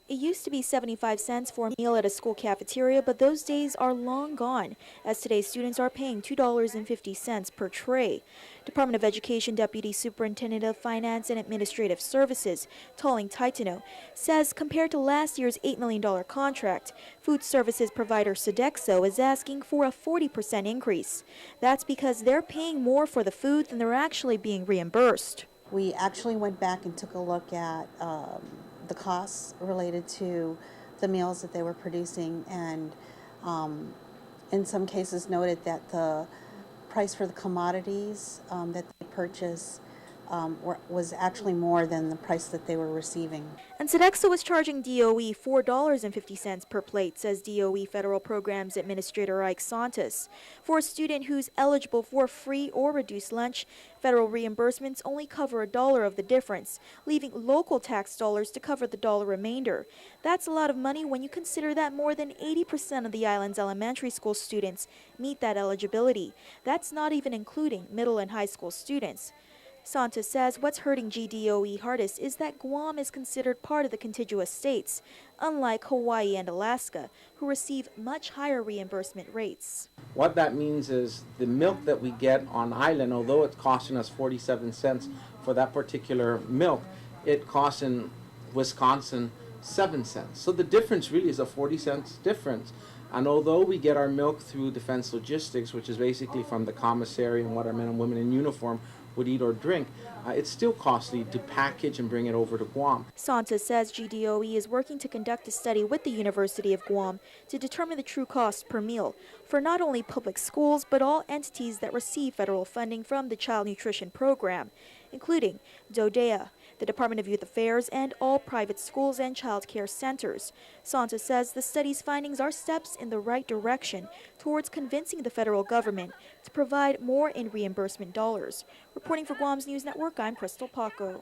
It used to be 75 cents for a meal at a school cafeteria, but those days are long gone, as today's students are paying $2.50 per tray. Department of Education Deputy Superintendent of Finance and Administrative Services, Tolling Taitano, says compared to last year's $8 million contract, food services provider Sodexo is asking for a 40% increase. That's because they're paying more for the food than they're actually being reimbursed. We actually went back and took a look at the costs related to the meals that they were producing, and in some cases noted that the price for the commodities that they purchase was actually more than the price that they were receiving. And Sodexo was charging DOE $4.50 per plate, says DOE Federal Programs Administrator Ike Santos. For a student who's eligible for free or reduced lunch, federal reimbursements only cover a dollar of the difference, leaving local tax dollars to cover the dollar remainder. That's a lot of money when you consider that more than 80% of the island's elementary school students meet that eligibility. That's not even including middle and high school students. Santos says what's hurting GDOE hardest is that Guam is considered part of the contiguous states, unlike Hawaii and Alaska, who receive much higher reimbursement rates. What that means is the milk that we get on island, although it's costing us 47 cents for that particular milk, it costs in Wisconsin 7 cents. So the difference really is a 40 cents difference. And although we get our milk through Defense Logistics, which is basically from the commissary and what our men and women in uniform would eat or drink, it's still costly to package and bring it over to Guam. Santos says GDOE is working to conduct a study with the University of Guam to determine the true cost per meal for not only public schools but all entities that receive federal funding from the Child Nutrition Program, including DODEA, the Department of Youth Affairs, and all private schools and child care centers. Santos says the study's findings are steps in the right direction towards convincing the federal government to provide more in reimbursement dollars. Reporting for Guam's News Network, I'm Crystal Paco.